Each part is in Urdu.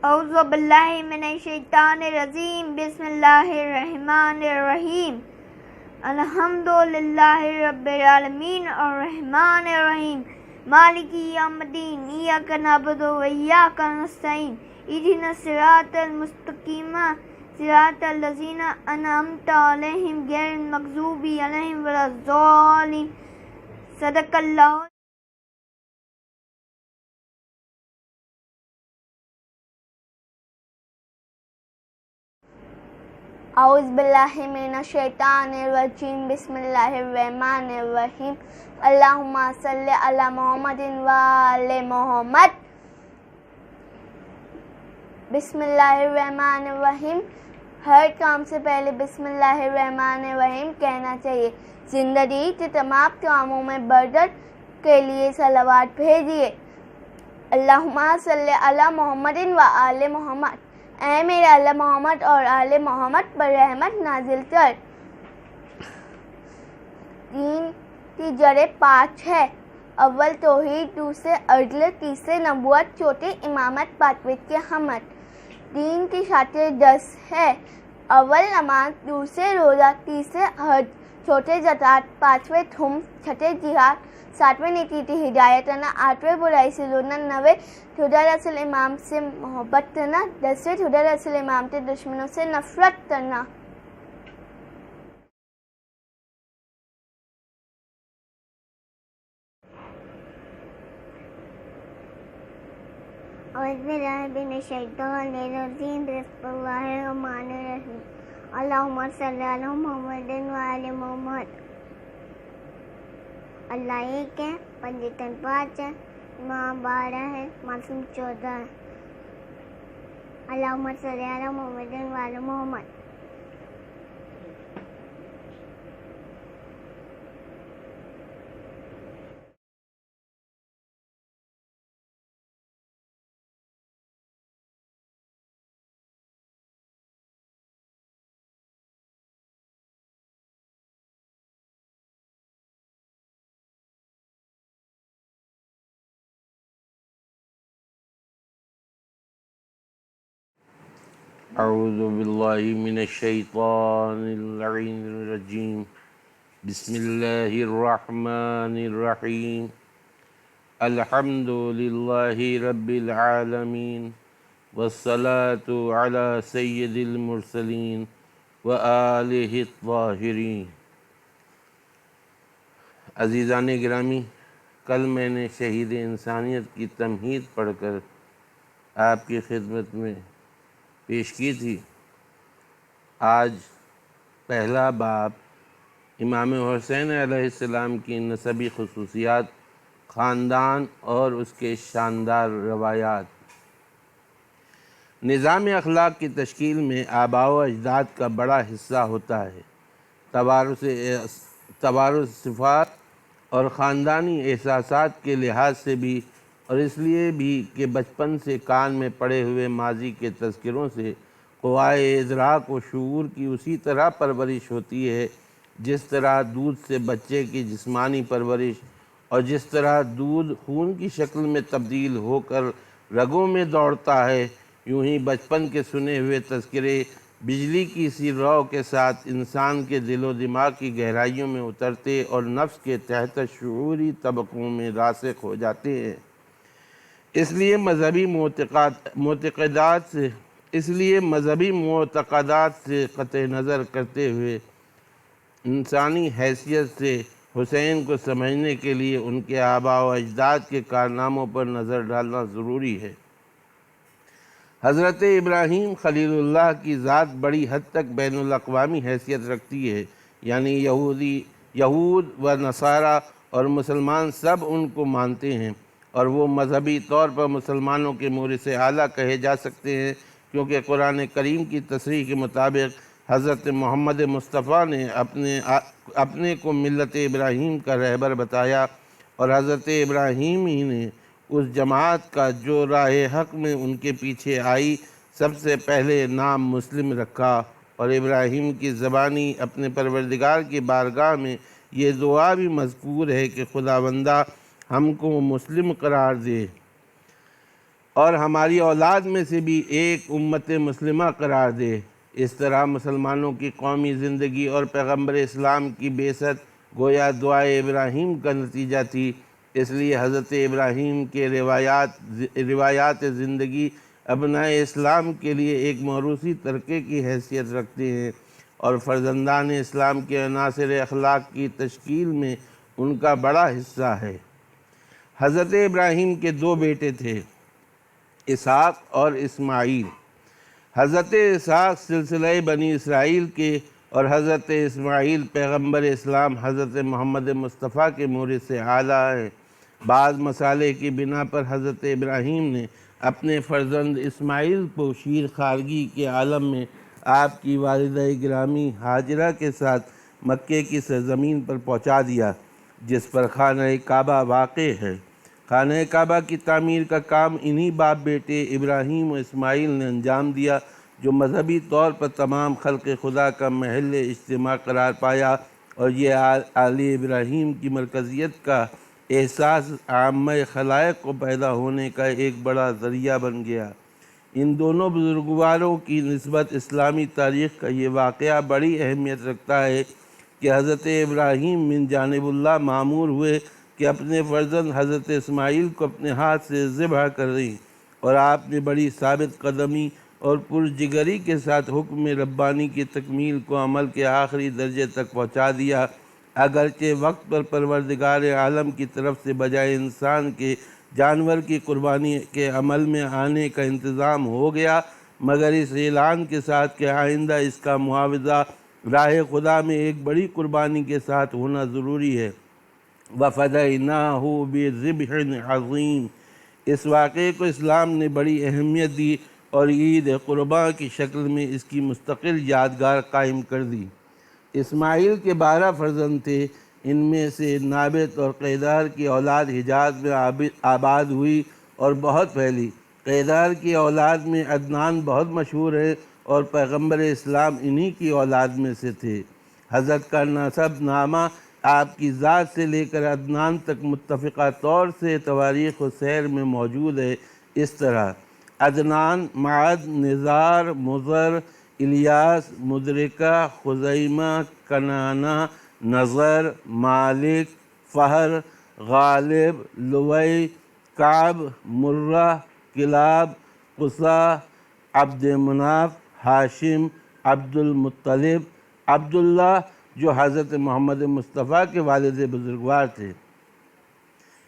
اعوذ باللہ من الشیطان الرجیم بسم اللہ الرحمن الرحیم الحمد للہ رب العالمین الرحمن الرحیم مالک یوم الدین ایاک نعبد و ایاک نستعین اہدنا الصراط المستقیم صراط الذین انعمت علیہم غیر المغضوب علیہم ولا الضالین صدق اللہ. اعوذ باللہ من الشیطان الرجیم بسم اللہ الرحمن الرحیم اللہم صلی علی محمد وآل محمد. بسم اللہ الرحمن الرحیم. ہر کام سے پہلے بسم اللہ الرحمن الرحیم کہنا چاہیے. زندگی کے تمام کاموں میں برکت کے لیے صلوات بھیجیے. اللہم صلی علی محمد وآل محمد. اے میرے اللہ محمد اور آل محمد پر رحمت نازل کر. دین کی جڑیں 5 ہے. اول توحید، دوسرے عدل، تیسرے نبوت، چوتھے امامت، پانچویں کی حمد. دین کی شرطیں 10 ہے. اول نماز، دوسرے روزہ، تیسرے حج، چوتھے زکوٰۃ، پانچویں تھم، چھٹے جہاد، ساتویں نیکی کی ہدایت کرنا، آٹھویں برائی سے روکنا، نویں خدا رسول امام سے محبت کرنا، 10ویں خدا رسول امام کے دشمنوں سے نفرت کرنا. اعوذ باللہ من الشیطان الرجیم بسم اللہ الرحمن الرحیم اللہم صلی علی محمد وآل محمد. اللہ ایک ہے، پنجتن 5 ہے، امام 12 ہے، معصوم 14 ہے. اللہم صلی علی محمد وآل محمد. اعوذ باللہ من الشیطان اللعین الرجیم بسم اللہ الرحمن الرحیم الحمد للہ رب العالمین والصلاة علی سید المرسلین وآلہ الطاہرین. عزیزان گرامی، کل میں نے شہید انسانیت کی تمہید پڑھ کر آپ کی خدمت میں پیش کی تھی. آج پہلا باب امام حسین علیہ السلام کی نسبی خصوصیات، خاندان اور اس کے شاندار روایات. نظام اخلاق کی تشکیل میں آباء و اجداد کا بڑا حصہ ہوتا ہے. توارث صفات اور خاندانی احساسات کے لحاظ سے بھی، اور اس لیے بھی کہ بچپن سے کان میں پڑے ہوئے ماضی کے تذکروں سے قوائے ادراک و شعور کی اسی طرح پرورش ہوتی ہے جس طرح دودھ سے بچے کی جسمانی پرورش، اور جس طرح دودھ خون کی شکل میں تبدیل ہو کر رگوں میں دوڑتا ہے، یوں ہی بچپن کے سنے ہوئے تذکرے بجلی کی سی رو کے ساتھ انسان کے دل و دماغ کی گہرائیوں میں اترتے اور نفس کے تحت شعوری طبقوں میں راسخ ہو جاتے ہیں. اس لیے مذہبی معتقدات سے قطع نظر کرتے ہوئے انسانی حیثیت سے حسین کو سمجھنے کے لیے ان کے آباء و اجداد کے کارناموں پر نظر ڈالنا ضروری ہے. حضرت ابراہیم خلیل اللہ کی ذات بڑی حد تک بین الاقوامی حیثیت رکھتی ہے. یعنی یہود و نصارہ اور مسلمان سب ان کو مانتے ہیں، اور وہ مذہبی طور پر مسلمانوں کے مورث اعلیٰ کہے جا سکتے ہیں، کیونکہ قرآن کریم کی تصریح کے مطابق حضرت محمد مصطفیٰ نے اپنے کو ملت ابراہیم کا رہبر بتایا، اور حضرت ابراہیم ہی نے اس جماعت کا جو راہ حق میں ان کے پیچھے آئی سب سے پہلے نام مسلم رکھا. اور ابراہیم کی زبانی اپنے پروردگار کی بارگاہ میں یہ دعا بھی مذکور ہے کہ خداوندہ ہم کو مسلم قرار دے اور ہماری اولاد میں سے بھی ایک امت مسلمہ قرار دے۔ اس طرح مسلمانوں کی قومی زندگی اور پیغمبر اسلام کی بعثت گویا دعائے ابراہیم کا نتیجہ تھی۔ اس لیے حضرت ابراہیم کے روایات زندگی ابناء اسلام کے لیے ایک موروثی ترکے کی حیثیت رکھتے ہیں اور فرزندان اسلام کے عناصر اخلاق کی تشکیل میں ان کا بڑا حصہ ہے۔ حضرت ابراہیم کے دو بیٹے تھے، اسحاق اور اسماعیل۔ حضرت اسحاق سلسلہ بنی اسرائیل کے اور حضرت اسماعیل پیغمبر اسلام حضرت محمد مصطفیٰ کے مورث سے اعلیٰ ہیں۔ بعض مسائل کی بنا پر حضرت ابراہیم نے اپنے فرزند اسماعیل کو شیر خارگی کے عالم میں آپ کی والدہ گرامی ہاجرہ کے ساتھ مکے کی سرزمین پر پہنچا دیا، جس پر خانہ کعبہ واقع ہے۔ خانہ کعبہ کی تعمیر کا کام انہی باپ بیٹے ابراہیم و اسماعیل نے انجام دیا، جو مذہبی طور پر تمام خلق خدا کا محل اجتماع قرار پایا، اور یہ آل ابراہیم کی مرکزیت کا احساس عامہ خلائق کو پیدا ہونے کا ایک بڑا ذریعہ بن گیا۔ ان دونوں بزرگواروں کی نسبت اسلامی تاریخ کا یہ واقعہ بڑی اہمیت رکھتا ہے کہ حضرت ابراہیم من جانب اللہ مامور ہوئے کہ اپنے فرزند حضرت اسماعیل کو اپنے ہاتھ سے ذبح کر دیں، اور آپ نے بڑی ثابت قدمی اور پرجگری کے ساتھ حکم ربانی کی تکمیل کو عمل کے آخری درجے تک پہنچا دیا۔ اگرچہ وقت پر پروردگار عالم کی طرف سے بجائے انسان کے جانور کی قربانی کے عمل میں آنے کا انتظام ہو گیا، مگر اس اعلان کے ساتھ کہ آئندہ اس کا معاوضہ راہ خدا میں ایک بڑی قربانی کے ساتھ ہونا ضروری ہے۔ وَفَدَيْنَاهُ بِذِبْحٍ عَظِيمٍ۔ اس واقعے کو اسلام نے بڑی اہمیت دی اور عید قرباں کی شکل میں اس کی مستقل یادگار قائم کر دی۔ اسماعیل کے 12 فرزند تھے، ان میں سے نابت اور قیدار کی اولاد حجاز میں آباد ہوئی اور بہت پھیلی۔ قیدار کی اولاد میں عدنان بہت مشہور ہے اور پیغمبر اسلام انہی کی اولاد میں سے تھے۔ حضرت کا نسب نامہ آپ کی ذات سے لے کر عدنان تک متفقہ طور سے تواریخ و سیر میں موجود ہے۔ اس طرح عدنان، معد، نزار، مضر، الیاس، مدرکہ، خزیمہ، کنانہ، نظر، مالک، فہر، غالب، لوی، کعب، مرہ، کلاب، قصا، عبد مناف، ہاشم، عبد المطلب، عبداللہ جو حضرت محمد مصطفیٰ کے والد بزرگوار تھے۔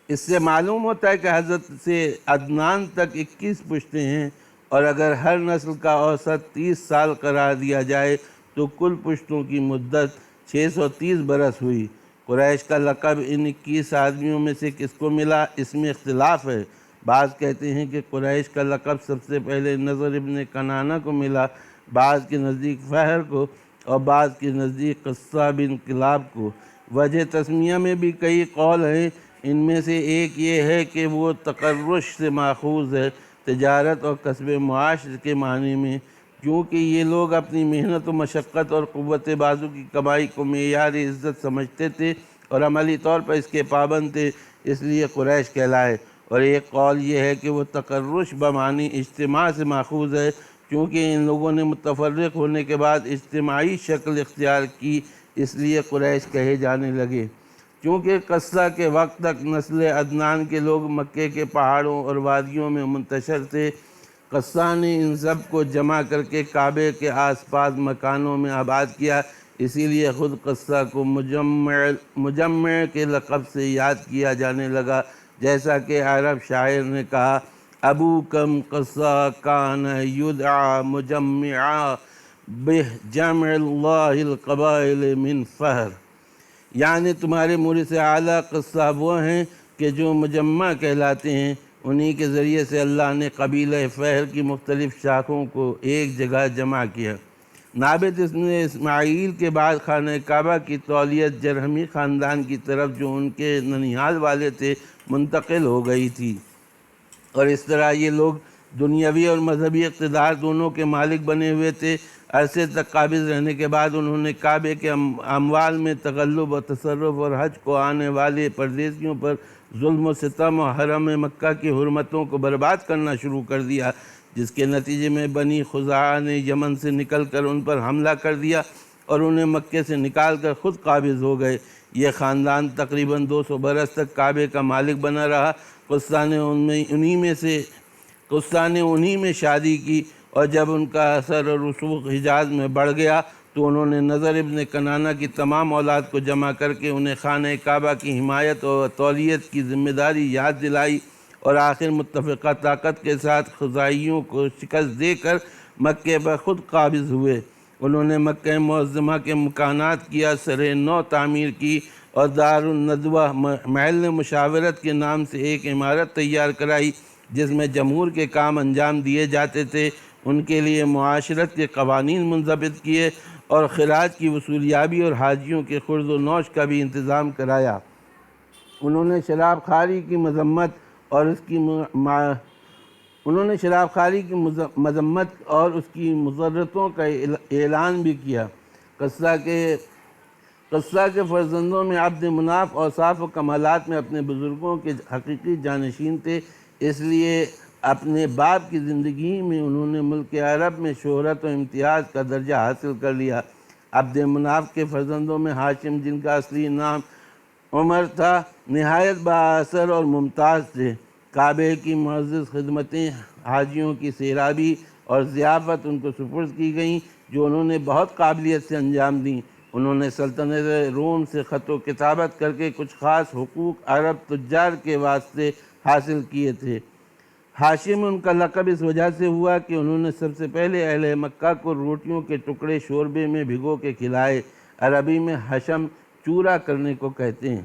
اس سے معلوم ہوتا ہے کہ حضرت سے عدنان تک 21 پشتیں ہیں، اور اگر ہر نسل کا اوسط 30 سال قرار دیا جائے تو کل پشتوں کی مدت 630 برس ہوئی۔ قریش کا لقب ان 21 آدمیوں میں سے کس کو ملا، اس میں اختلاف ہے۔ بعض کہتے ہیں کہ قریش کا لقب سب سے پہلے نضر ابن کنانہ کو ملا، بعض کے نزدیک فہر کو، اور بعض کے نزدیک قصہ بن کلاب کو۔ وجہ تسمیہ میں بھی کئی قول ہیں، ان میں سے ایک یہ ہے کہ وہ تقرش سے ماخوذ ہے، تجارت اور کسب معاش کے معنی میں، کیونکہ یہ لوگ اپنی محنت و مشقت اور قوت بازو کی کمائی کو معیار عزت سمجھتے تھے اور عملی طور پر اس کے پابند تھے، اس لیے قریش کہلائے۔ اور ایک قول یہ ہے کہ وہ تقرش بمعنی اجتماع سے ماخوذ ہے، کیونکہ ان لوگوں نے متفرق ہونے کے بعد اجتماعی شکل اختیار کی، اس لیے قریش کہے جانے لگے۔ چونکہ قصہ کے وقت تک نسل عدنان کے لوگ مکے کے پہاڑوں اور وادیوں میں منتشر تھے، قصہ نے ان سب کو جمع کر کے کعبے کے آس پاس مکانوں میں آباد کیا، اسی لیے خود قصہ کو مجمع کے لقب سے یاد کیا جانے لگا، جیسا کہ عرب شاعر نے کہا: ابوکم قصہ کان یدعا مجمعا بہ جمع اللہ القبائل من فہر۔ یعنی تمہارے مورث اعلیٰ قصہ وہ ہیں کہ جو مجمع کہلاتے ہیں، انہی کے ذریعے سے اللہ نے قبیلہ فہر کی مختلف شاخوں کو ایک جگہ جمع کیا۔ نابت اسماعیل کے بعد خانہ کعبہ کی تولیت جرہمی خاندان کی طرف، جو ان کے ننیھال والے تھے، منتقل ہو گئی تھی، اور اس طرح یہ لوگ دنیاوی اور مذہبی اقتدار دونوں کے مالک بنے ہوئے تھے۔ عرصے تک قابض رہنے کے بعد انہوں نے کعبے کے اموال میں تغلب و تصرف اور حج کو آنے والے پردیسیوں پر ظلم و ستم اور حرم مکہ کی حرمتوں کو برباد کرنا شروع کر دیا، جس کے نتیجے میں بنی خزاعہ نے یمن سے نکل کر ان پر حملہ کر دیا اور انہیں مکے سے نکال کر خود قابض ہو گئے۔ یہ خاندان تقریباً 200 برس تک کعبے کا مالک بنا رہا۔ قصہ نے انہی میں شادی کی، اور جب ان کا اثر اور رسوخ حجاز میں بڑھ گیا تو انہوں نے نضر ابن کنانہ کی تمام اولاد کو جمع کر کے انہیں خانہ کعبہ کی حمایت اور تولیت کی ذمہ داری یاد دلائی، اور آخر متفقہ طاقت کے ساتھ خزاعیوں کو شکست دے کر مکے پر خود قابض ہوئے۔ انہوں نے مکہ معظمہ کے مکانات کی سرِ نو تعمیر کی اور دار الندوہ محل مشاورت کے نام سے ایک عمارت تیار کرائی، جس میں جمہور کے کام انجام دیے جاتے تھے۔ ان کے لیے معاشرت کے قوانین منضبط کیے اور خراج کی وصولیابی اور حاجیوں کے خورد و نوش کا بھی انتظام کرایا۔ انہوں نے شراب خواری کی مذمت اور اس کی مضرتوں کا اعلان بھی کیا۔ قصہ کے فرزندوں میں عبد مناف اوصاف و کمالات میں اپنے بزرگوں کے حقیقی جانشین تھے، اس لیے اپنے باپ کی زندگی میں انہوں نے ملک عرب میں شہرت و امتیاز کا درجہ حاصل کر لیا۔ عبد مناف کے فرزندوں میں ہاشم، جن کا اصلی نام عمر تھا، نہایت بااثر اور ممتاز تھے۔ کعبے کی معزز خدمتیں، حاجیوں کی سیرابی اور ضیافت ان کو سپرد کی گئیں، جو انہوں نے بہت قابلیت سے انجام دیں۔ انہوں نے سلطنت روم سے خط و کتابت کر کے کچھ خاص حقوق عرب تجار کے واسطے حاصل کیے تھے۔ ہاشم ان کا لقب اس وجہ سے ہوا کہ انہوں نے سب سے پہلے اہل مکہ کو روٹیوں کے ٹکڑے شوربے میں بھگو کے کھلائے۔ عربی میں حشم چورا کرنے کو کہتے ہیں۔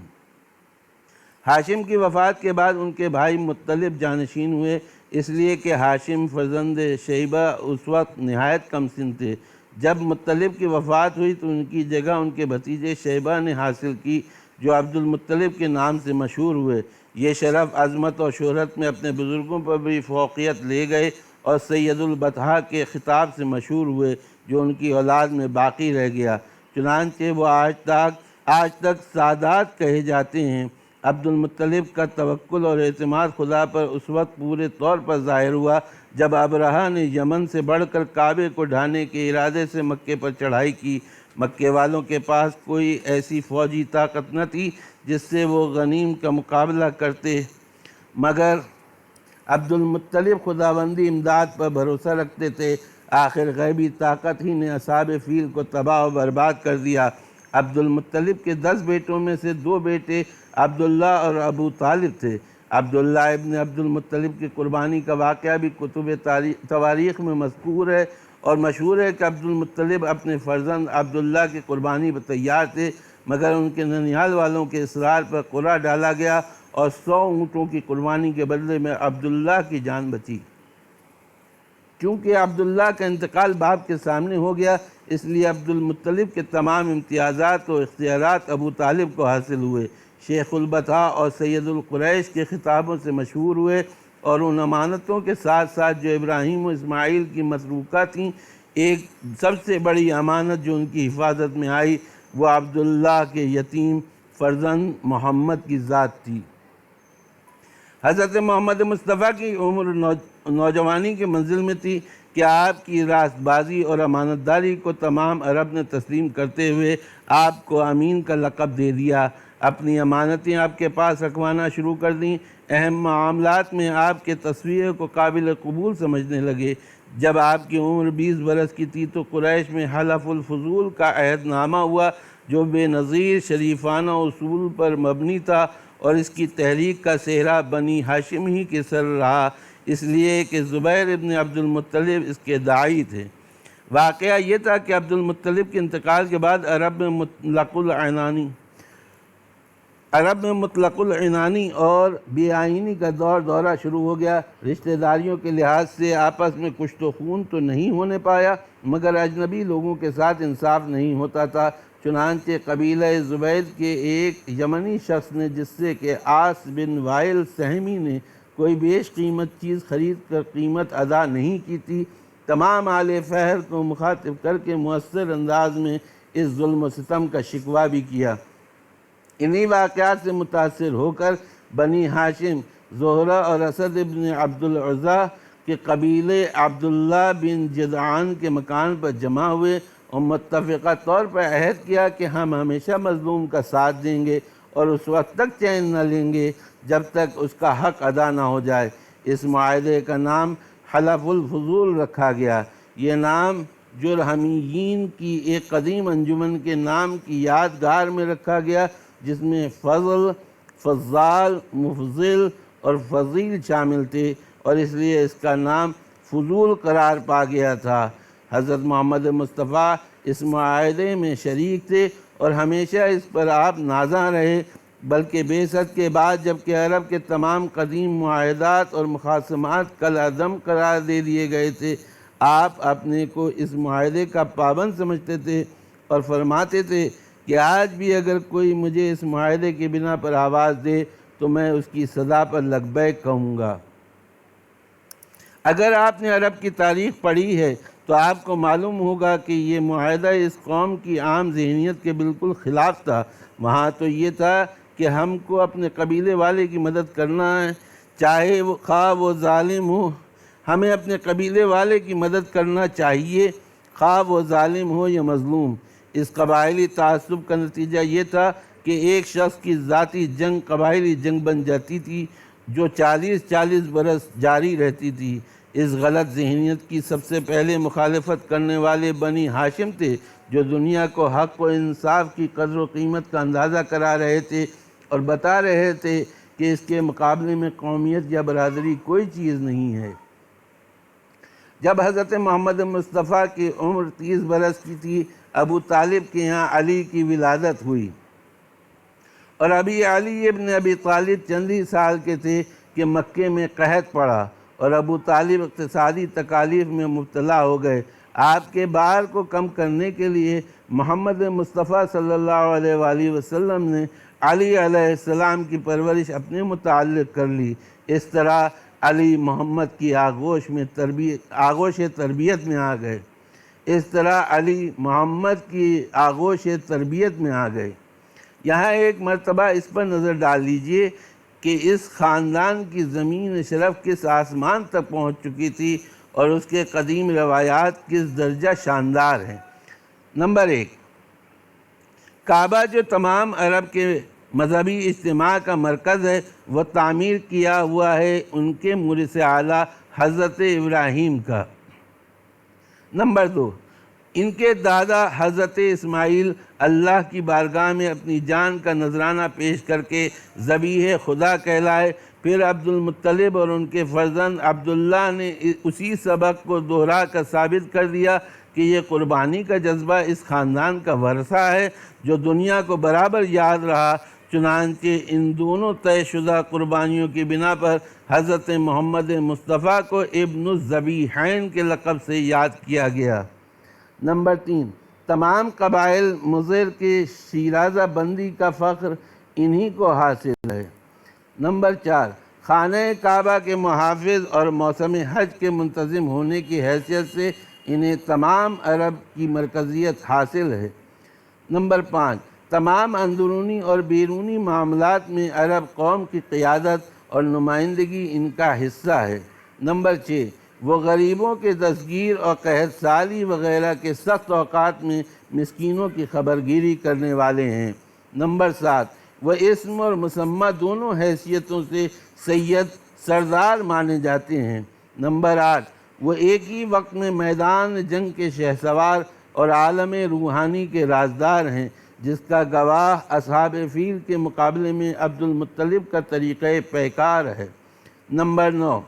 ہاشم کی وفات کے بعد ان کے بھائی مطلب جانشین ہوئے، اس لیے کہ ہاشم فرزند شیبہ اس وقت نہایت کم سن تھے۔ جب مطلب کی وفات ہوئی تو ان کی جگہ ان کے بھتیجے شیبہ نے حاصل کی، جو عبد المطلب کے نام سے مشہور ہوئے۔ یہ شرف، عظمت اور شہرت میں اپنے بزرگوں پر بھی فوقیت لے گئے اور سید البطحاء کے خطاب سے مشہور ہوئے، جو ان کی اولاد میں باقی رہ گیا۔ چنانچہ وہ آج تک سادات کہے جاتے ہیں۔ عبد المطلب کا توکل اور اعتماد خدا پر اس وقت پورے طور پر ظاہر ہوا جب ابرہہ نے یمن سے بڑھ کر کعبے کو ڈھانے کے ارادے سے مکے پر چڑھائی کی۔ مکے والوں کے پاس کوئی ایسی فوجی طاقت نہ تھی جس سے وہ غنیم کا مقابلہ کرتے، مگر عبد المطلب خداوندی امداد پر بھروسہ رکھتے تھے۔ آخر غیبی طاقت ہی نے اصحاب فیل کو تباہ و برباد کر دیا۔ عبد المطلب کے 10 بیٹوں میں سے 2 بیٹے عبداللہ اور ابو طالب تھے۔ عبداللہ ابن عبد المطلب کی قربانی کا واقعہ بھی کتب تواریخ میں مذکور ہے، اور مشہور ہے کہ عبد المطلب اپنے فرزند عبداللہ کی قربانی پر تیار تھے، مگر ان کے ننیال والوں کے اصرار پر قرعہ ڈالا گیا اور 100 اونٹوں کی قربانی کے بدلے میں عبداللہ کی جان بچی۔ چونکہ عبداللہ کا انتقال باپ کے سامنے ہو گیا، اس لیے عبد المطلب کے تمام امتیازات و اختیارات ابو طالب کو حاصل ہوئے۔ شیخ البطحاء اور سید القریش کے خطابوں سے مشہور ہوئے، اور ان امانتوں کے ساتھ ساتھ جو ابراہیم و اسماعیل کی متروکہ تھیں، ایک سب سے بڑی امانت جو ان کی حفاظت میں آئی وہ عبداللہ کے یتیم فرزند محمد کی ذات تھی۔ حضرت محمد مصطفیٰ کی عمر نوجوانی کے منزل میں تھی کہ آپ کی راست بازی اور امانت داری کو تمام عرب نے تسلیم کرتے ہوئے آپ کو امین کا لقب دے دیا۔ اپنی امانتیں آپ کے پاس رکھوانا شروع کر دیں۔ اہم معاملات میں آپ کے تصویر کو قابل قبول سمجھنے لگے۔ جب آپ کی عمر 20 برس کی تھی تو قریش میں حلف الفضول کا عہد نامہ ہوا، جو بے نظیر شریفانہ اصول پر مبنی تھا، اور اس کی تحریک کا سہرا بنی ہاشم ہی کے سر رہا، اس لیے کہ زبیر ابن عبد المطلب اس کے داعی تھے۔ واقعہ یہ تھا کہ عبد المطلب کے انتقال کے بعد عرب میں مطلق العنانی اور بے آئینی کا دورہ شروع ہو گیا۔ رشتہ داریوں کے لحاظ سے آپس میں کشت و خون تو نہیں ہونے پایا، مگر اجنبی لوگوں کے ساتھ انصاف نہیں ہوتا تھا۔ چنانچہ قبیلہ زبید کے ایک یمنی شخص نے، جس سے کہ عاص بن وائل سہمی نے کوئی بیش قیمت چیز خرید کر قیمت ادا نہیں کی تھی، تمام آل فہر کو مخاطب کر کے مؤثر انداز میں اس ظلم و ستم کا شکوہ بھی کیا۔ انہی واقعات سے متاثر ہو کر بنی ہاشم زہرہ اور اسد ابن عبد العزیٰ کے قبیلے عبداللہ بن جدعان کے مکان پر جمع ہوئے اور متفقہ طور پر عہد کیا کہ ہم ہمیشہ مظلوم کا ساتھ دیں گے اور اس وقت تک چین نہ لیں گے جب تک اس کا حق ادا نہ ہو جائے۔ اس معاہدے کا نام حلف الفضول رکھا گیا۔ یہ نام جرہمیین کی ایک قدیم انجمن کے نام کی یادگار میں رکھا گیا جس میں فضل، فضال، مفضل اور فضیل شامل تھے اور اس لیے اس کا نام فضول قرار پا گیا تھا۔ حضرت محمد مصطفیٰ اس معاہدے میں شریک تھے اور ہمیشہ اس پر آپ نازاں رہے، بلکہ بعثت کے بعد جبکہ عرب کے تمام قدیم معاہدات اور مخاصمات کالعدم قرار دے دیے گئے تھے، آپ اپنے کو اس معاہدے کا پابند سمجھتے تھے اور فرماتے تھے کہ آج بھی اگر کوئی مجھے اس معاہدے کی بنا پر آواز دے تو میں اس کی صدا پر لبیک کہوں گا۔ اگر آپ نے عرب کی تاریخ پڑھی ہے تو آپ کو معلوم ہوگا کہ یہ معاہدہ اس قوم کی عام ذہنیت کے بالکل خلاف تھا۔ وہاں تو یہ تھا کہ ہم کو اپنے قبیلے والے کی مدد کرنا ہے، چاہے خواہ وہ ظالم ہو، ہمیں اپنے قبیلے والے کی مدد کرنا چاہیے، خواہ وہ ظالم ہو یا مظلوم۔ اس قبائلی تعصب کا نتیجہ یہ تھا کہ ایک شخص کی ذاتی جنگ قبائلی جنگ بن جاتی تھی جو 40 برس جاری رہتی تھی۔ اس غلط ذہنیت کی سب سے پہلے مخالفت کرنے والے بنی ہاشم تھے جو دنیا کو حق و انصاف کی قدر و قیمت کا اندازہ کرا رہے تھے اور بتا رہے تھے کہ اس کے مقابلے میں قومیت یا برادری کوئی چیز نہیں ہے۔ جب حضرت محمد مصطفیٰ کی عمر 30 برس کی تھی، ابو طالب کے یہاں علی کی ولادت ہوئی اور ابھی علی ابن ابی طالب چند ہی سال کے تھے کہ مکے میں قحط پڑا اور ابو طالب اقتصادی تکالیف میں مبتلا ہو گئے۔ آپ کے بار کو کم کرنے کے لیے محمد مصطفیٰ صلی اللہ علیہ وآلہ وسلم نے علی علیہ السلام کی پرورش اپنے متعلق کر لی۔ اس طرح علی محمد کی آغوش تربیت میں آ گئے۔ یہاں ایک مرتبہ اس پر نظر ڈال لیجئے کہ اس خاندان کی زمین شرف کس آسمان تک پہنچ چکی تھی اور اس کے قدیم روایات کس درجہ شاندار ہیں۔ نمبر 1، کعبہ جو تمام عرب کے مذہبی اجتماع کا مرکز ہے، وہ تعمیر کیا ہوا ہے ان کے مورث اعلیٰ حضرت ابراہیم کا۔ نمبر 2، ان کے دادا حضرت اسماعیل اللہ کی بارگاہ میں اپنی جان کا نذرانہ پیش کر کے ذبیح خدا کہلائے۔ پھر عبد المطلب اور ان کے فرزند عبداللہ نے اسی سبق کو دوہرا کر ثابت کر دیا کہ یہ قربانی کا جذبہ اس خاندان کا ورثہ ہے جو دنیا کو برابر یاد رہا۔ چنانچہ ان دونوں طے شدہ قربانیوں کی بنا پر حضرت محمد مصطفیٰ کو ابن الذبیحین کے لقب سے یاد کیا گیا۔ نمبر 3، تمام قبائل مضر کی شیرازہ بندی کا فخر انہی کو حاصل ہے۔ نمبر 4، خانہ کعبہ کے محافظ اور موسم حج کے منتظم ہونے کی حیثیت سے انہیں تمام عرب کی مرکزیت حاصل ہے۔ نمبر 5، تمام اندرونی اور بیرونی معاملات میں عرب قوم کی قیادت اور نمائندگی ان کا حصہ ہے۔ نمبر 6، وہ غریبوں کے دستگیر اور قحط سالی وغیرہ کے سخت اوقات میں مسکینوں کی خبرگیری کرنے والے ہیں۔ نمبر 7، وہ اسم اور مسمہ دونوں حیثیتوں سے سید سردار مانے جاتے ہیں۔ نمبر 8، وہ ایک ہی وقت میں میدان جنگ کے شہسوار اور عالم روحانی کے رازدار ہیں، جس کا گواہ اصحاب فیل کے مقابلے میں عبد المطلب کا طریقہ پیکار ہے۔ نمبر 9،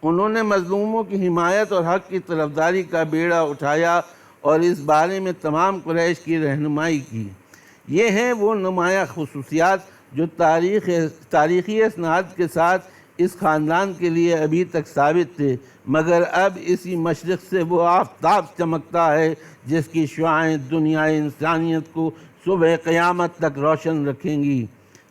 انہوں نے مظلوموں کی حمایت اور حق کی طرفداری کا بیڑا اٹھایا اور اس بارے میں تمام قریش کی رہنمائی کی۔ یہ ہیں وہ نمایاں خصوصیات جو تاریخی اسناد کے ساتھ اس خاندان کے لیے ابھی تک ثابت تھے، مگر اب اسی مشرق سے وہ آفتاب چمکتا ہے جس کی شعاعیں دنیا انسانیت کو صبح قیامت تک روشن رکھیں گی۔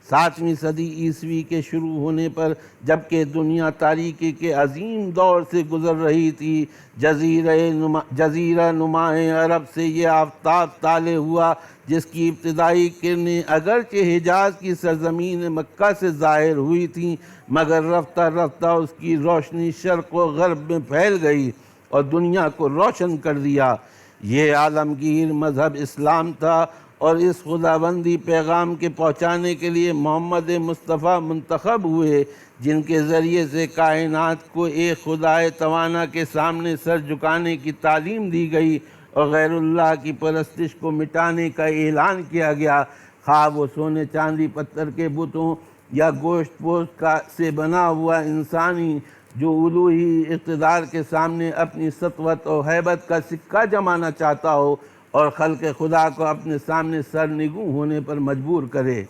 7ویں صدی عیسوی کے شروع ہونے پر جبکہ دنیا تاریکی کے عظیم دور سے گزر رہی تھی، جزیرہ نما عرب سے یہ آفتاب طالع ہوا جس کی ابتدائی کرنیں اگرچہ حجاز کی سرزمین مکہ سے ظاہر ہوئی تھیں، مگر رفتہ رفتہ اس کی روشنی شرق و غرب میں پھیل گئی اور دنیا کو روشن کر دیا۔ یہ عالمگیر مذہب اسلام تھا، اور اس خداوندی پیغام کے پہنچانے کے لیے محمد مصطفیٰ منتخب ہوئے، جن کے ذریعے سے کائنات کو ایک خدائے توانا کے سامنے سر جھکانے کی تعلیم دی گئی اور غیر اللہ کی پرستش کو مٹانے کا اعلان کیا گیا، خواہ وہ سونے چاندی پتھر کے بتوں یا گوشت پوست سے بنا ہوا انسانی جو الوہی اقتدار کے سامنے اپنی سطوت اور ہیبت کا سکہ جمانا چاہتا ہو اور خلق خدا کو اپنے سامنے سرنگوں ہونے پر مجبور کرے۔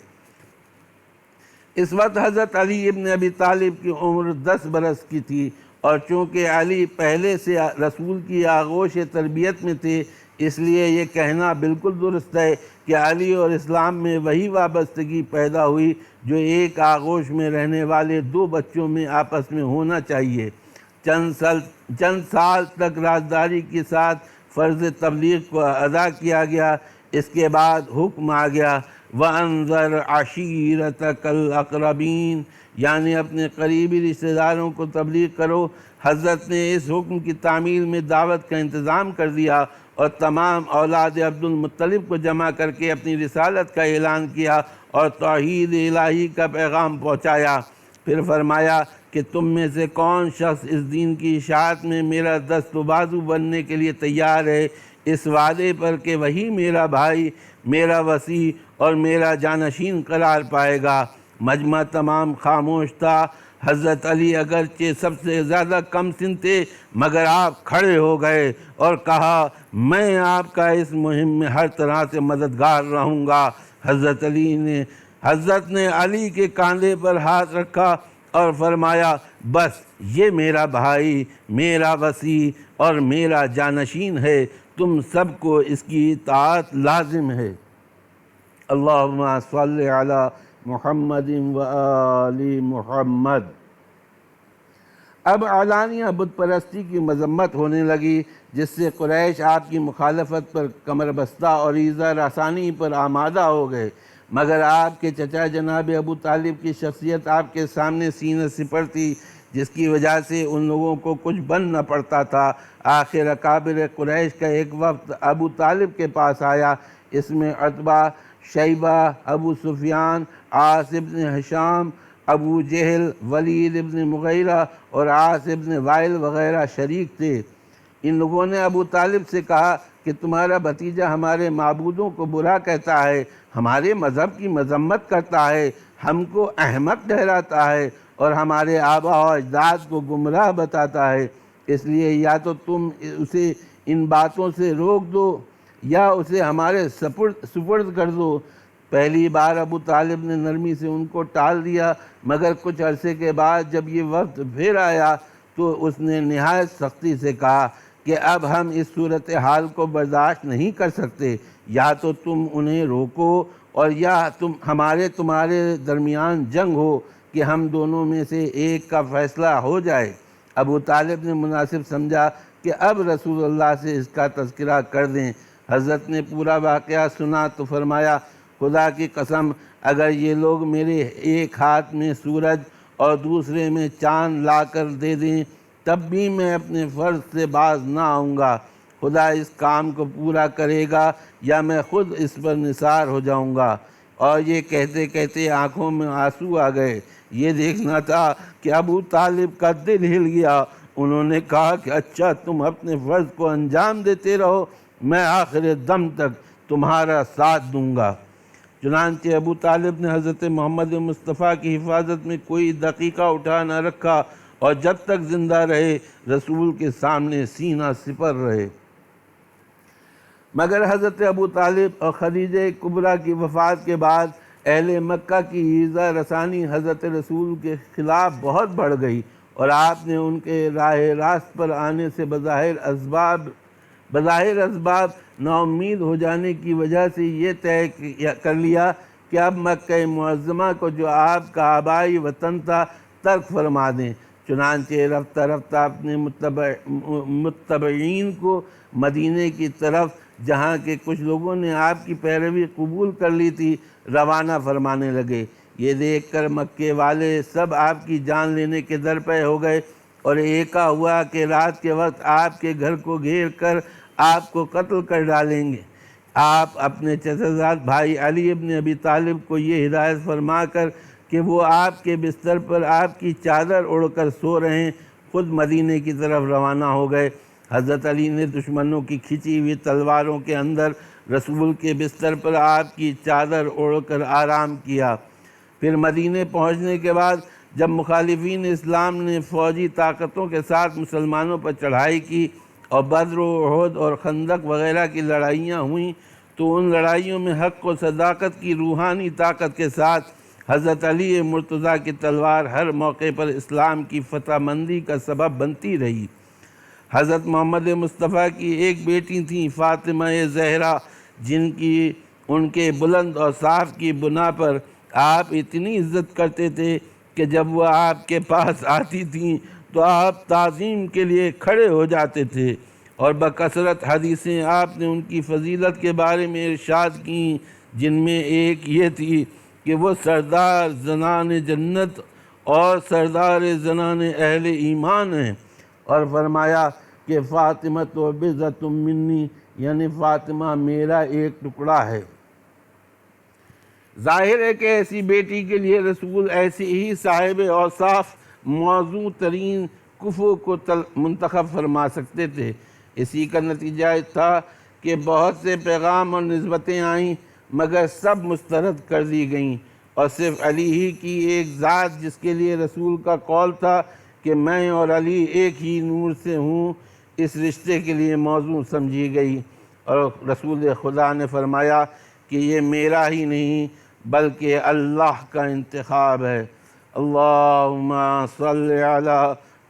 اس وقت حضرت علی ابن ابی طالب کی عمر 10 برس کی تھی، اور چونکہ علی پہلے سے رسول کی آغوش تربیت میں تھے، اس لیے یہ کہنا بالکل درست ہے کہ علی اور اسلام میں وہی وابستگی پیدا ہوئی جو ایک آغوش میں رہنے والے دو بچوں میں آپس میں ہونا چاہیے۔ چند سال تک رازداری کے ساتھ فرض تبلیغ کو ادا کیا گیا۔ اس کے بعد حکم آ گیا وَأَنذِرْ عَشِيرَتَكَ الْأَقْرَبِينَ، یعنی اپنے قریبی رشتہ داروں کو تبلیغ کرو۔ حضرت نے اس حکم کی تعمیل میں دعوت کا انتظام کر دیا اور تمام اولاد عبد المطلب کو جمع کر کے اپنی رسالت کا اعلان کیا اور توحید الہی کا پیغام پہنچایا۔ پھر فرمایا کہ تم میں سے کون شخص اس دین کی اشاعت میں میرا دست و بازو بننے کے لیے تیار ہے، اس وعدے پر کہ وہی میرا بھائی، میرا وصی اور میرا جانشین قرار پائے گا۔ مجمع تمام خاموش تھا۔ حضرت علی اگرچہ سب سے زیادہ کم سن تھے، مگر آپ کھڑے ہو گئے اور کہا میں آپ کا اس مہم میں ہر طرح سے مددگار رہوں گا۔ حضرت نے علی کے کاندھے پر ہاتھ رکھا اور فرمایا بس یہ میرا بھائی، میرا وصی اور میرا جانشین ہے، تم سب کو اس کی اطاعت لازم ہے۔ اللہم صلی علی محمد و آل محمد۔ اب علانیہ بت پرستی کی مذمت ہونے لگی، جس سے قریش آپ کی مخالفت پر کمر بستہ اور ایذا رسانی پر آمادہ ہو گئے، مگر آپ کے چچا جناب ابو طالب کی شخصیت آپ کے سامنے سینہ سپر تھی، جس کی وجہ سے ان لوگوں کو کچھ بننا پڑتا تھا۔ آخر اکابر قریش کا ایک وفد ابو طالب کے پاس آیا، اس میں عتبہ، شیبہ، ابو سفیان، عاص ابن ہشام، ابو جہل، ولید ابن مغیرہ اور عاص ابن وائل وغیرہ شریک تھے۔ ان لوگوں نے ابو طالب سے کہا کہ تمہارا بھتیجا ہمارے معبودوں کو برا کہتا ہے، ہمارے مذہب کی مذمت کرتا ہے، ہم کو احمق ٹھہراتا ہے اور ہمارے آباء و اجداد کو گمراہ بتاتا ہے، اس لیے یا تو تم اسے ان باتوں سے روک دو یا اسے ہمارے سپرد کر دو۔ پہلی بار ابو طالب نے نرمی سے ان کو ٹال دیا، مگر کچھ عرصے کے بعد جب یہ وفد پھر آیا تو اس نے نہایت سختی سے کہا کہ اب ہم اس صورتحال کو برداشت نہیں کر سکتے، یا تو تم انہیں روکو اور یا تمہارے درمیان جنگ ہو کہ ہم دونوں میں سے ایک کا فیصلہ ہو جائے۔ ابو طالب نے مناسب سمجھا کہ اب رسول اللہ سے اس کا تذکرہ کر دیں۔ حضرت نے پورا واقعہ سنا تو فرمایا خدا کی قسم اگر یہ لوگ میرے ایک ہاتھ میں سورج اور دوسرے میں چاند لا کر دے دیں تب بھی میں اپنے فرض سے باز نہ آؤں گا۔ خدا اس کام کو پورا کرے گا یا میں خود اس پر نثار ہو جاؤں گا۔ اور یہ کہتے کہتے آنکھوں میں آنسو آ گئے۔ یہ دیکھنا تھا کہ ابو طالب کا دل ہل گیا۔ انہوں نے کہا کہ اچھا تم اپنے فرض کو انجام دیتے رہو، میں آخر دم تک تمہارا ساتھ دوں گا۔ چنانچہ ابو طالب نے حضرت محمد مصطفیٰ کی حفاظت میں کوئی دقیقہ اٹھا نہ رکھا اور جب تک زندہ رہے رسول کے سامنے سینہ سپر رہے۔ مگر حضرت ابو طالب اور خدیجہ کبریٰ کی وفات کے بعد اہل مکہ کی ایذا رسانی حضرت رسول کے خلاف بہت بڑھ گئی اور آپ نے ان کے راہ راست پر آنے سے بظاہر اسباب نا امید ہو جانے کی وجہ سے یہ طے کر لیا کہ کہ اب مکہ معظمہ کو جو آپ کا آبائی وطن تھا ترک فرما دیں۔ چنانچہ رفتہ رفتہ اپنے متبعین کو مدینے کی طرف، جہاں کے کچھ لوگوں نے آپ کی پیروی قبول کر لی تھی، روانہ فرمانے لگے۔ یہ دیکھ کر مکے والے سب آپ کی جان لینے کے درپے ہو گئے اور ایکا ہوا کہ رات کے وقت آپ کے گھر کو گھیر کر آپ کو قتل کر ڈالیں گے۔ آپ اپنے چچا زاد بھائی علی ابن ابی طالب کو یہ ہدایت فرما کر کہ وہ آپ کے بستر پر آپ کی چادر اڑ کر سو رہے ہیں، خود مدینے کی طرف روانہ ہو گئے۔ حضرت علی نے دشمنوں کی کھچی ہوئی تلواروں کے اندر رسول کے بستر پر آپ کی چادر اوڑھ کر آرام کیا۔ پھر مدینے پہنچنے کے بعد جب مخالفین اسلام نے فوجی طاقتوں کے ساتھ مسلمانوں پر چڑھائی کی اور بدر و احد اور خندق وغیرہ کی لڑائیاں ہوئیں، تو ان لڑائیوں میں حق و صداقت کی روحانی طاقت کے ساتھ حضرت علی مرتضیٰ کی تلوار ہر موقع پر اسلام کی فتح مندی کا سبب بنتی رہی۔ حضرت محمد مصطفیٰ کی ایک بیٹی تھیں فاطمہ زہرا، جن کی ان کے بلند اور صاف کی بنا پر آپ اتنی عزت کرتے تھے کہ جب وہ آپ کے پاس آتی تھیں تو آپ تعظیم کے لیے کھڑے ہو جاتے تھے، اور بکثرت حدیثیں آپ نے ان کی فضیلت کے بارے میں ارشاد کیں، جن میں ایک یہ تھی کہ وہ سردار زنان جنت اور سردار زنان اہل ایمان ہیں، اور فرمایا کہ فاطمہ تو بضعۃ منی، یعنی فاطمہ میرا ایک ٹکڑا ہے۔ ظاہر ہے کہ ایسی بیٹی کے لیے رسول ایسی ہی صاحب اوصاف موضوع ترین کفو کو منتخب فرما سکتے تھے۔ اسی کا نتیجہ تھا کہ بہت سے پیغام اور نسبتیں آئیں، مگر سب مسترد کر دی گئیں، اور صرف علی ہی کی ایک ذات، جس کے لیے رسول کا قول تھا کہ میں اور علی ایک ہی نور سے ہوں، اس رشتے کے لیے موضوع سمجھی گئی، اور رسول خدا نے فرمایا کہ یہ میرا ہی نہیں بلکہ اللہ کا انتخاب ہے۔ اللہم صلی علی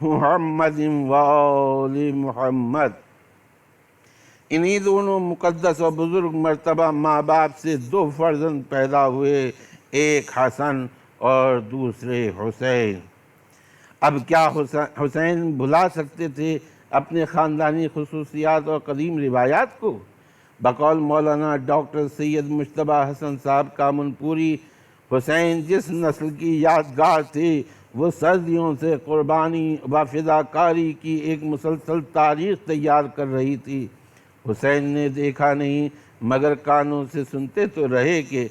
محمد و آل محمد۔ انہی دونوں مقدس اور بزرگ مرتبہ ماں باپ سے دو فرزند پیدا ہوئے، ایک حسن اور دوسرے حسین۔ اب کیا حسین بھلا سکتے تھے اپنے خاندانی خصوصیات اور قدیم روایات کو؟ بقول مولانا ڈاکٹر سید مجتبیٰ حسن صاحب کامن پوری، حسین جس نسل کی یادگار تھی، وہ صدیوں سے قربانی و فداکاری کی ایک مسلسل تاریخ تیار کر رہی تھی۔ حسین نے دیکھا نہیں مگر کانوں سے سنتے تو رہے کہ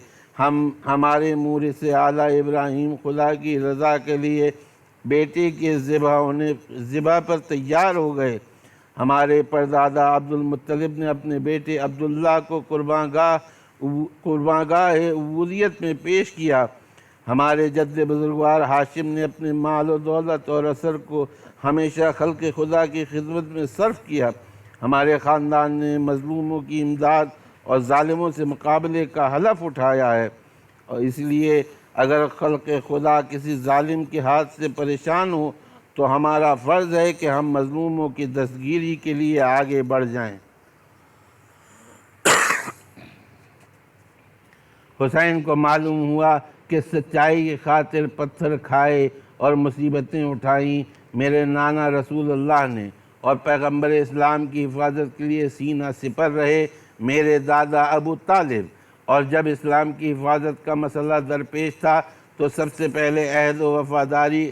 ہمارے مورث اعلیٰ ابراہیم خدا کی رضا کے لیے بیٹے کے ذبح پر تیار ہو گئے۔ ہمارے پردادا عبد المطلب نے اپنے بیٹے عبداللہ کو قربان گاہ عبودیت میں پیش کیا۔ ہمارے جد بزرگوار ہاشم نے اپنے مال و دولت اور اثر کو ہمیشہ خلق خدا کی خدمت میں صرف کیا۔ ہمارے خاندان نے مظلوموں کی امداد اور ظالموں سے مقابلے کا حلف اٹھایا ہے، اور اس لیے اگر خلق خدا کسی ظالم کے ہاتھ سے پریشان ہو تو ہمارا فرض ہے کہ ہم مظلوموں کی دستگیری کے لیے آگے بڑھ جائیں۔ حسین کو معلوم ہوا کہ سچائی کی خاطر پتھر کھائے اور مصیبتیں اٹھائیں میرے نانا رسول اللہ نے، اور پیغمبر اسلام کی حفاظت کے لیے سینہ سپر رہے میرے دادا ابو طالب، اور جب اسلام کی حفاظت کا مسئلہ درپیش تھا تو سب سے پہلے عہد وفاداری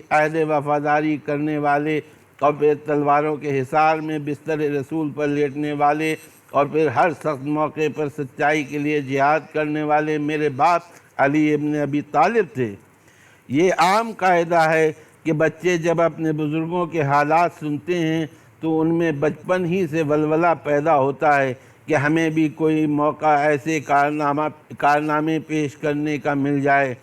کرنے والے، اور پھر تلواروں کے حصار میں بستر رسول پر لیٹنے والے، اور پھر ہر سخت موقع پر سچائی کے لیے جہاد کرنے والے میرے باپ علی ابن ابی طالب تھے۔ یہ عام قاعدہ ہے کہ بچے جب اپنے بزرگوں کے حالات سنتے ہیں تو ان میں بچپن ہی سے ولولہ پیدا ہوتا ہے کہ ہمیں بھی کوئی موقع ایسے کارنامے پیش کرنے کا مل جائے۔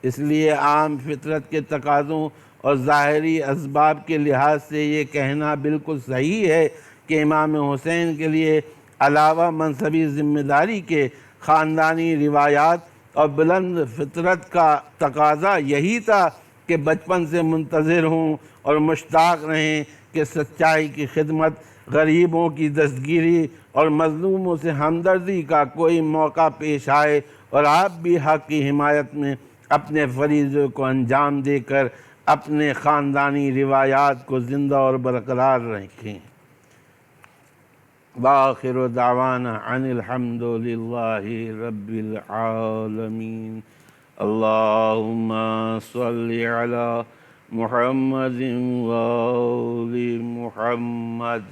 اس لیے عام فطرت کے تقاضوں اور ظاہری اسباب کے لحاظ سے یہ کہنا بالکل صحیح ہے کہ امام حسین کے لیے علاوہ منصبی ذمہ داری کے خاندانی روایات اور بلند فطرت کا تقاضا یہی تھا کہ بچپن سے منتظر ہوں اور مشتاق رہیں کہ سچائی کی خدمت، غریبوں کی دستگیری اور مظلوموں سے ہمدردی کا کوئی موقع پیش آئے اور آپ بھی حق کی حمایت میں اپنے فریضے کو انجام دے کر اپنے خاندانی روایات کو زندہ اور برقرار رکھیں۔ وآخر دعوانا عن الحمد للہ رب العالمین۔ اللہم صلی علی محمد وآل محمد۔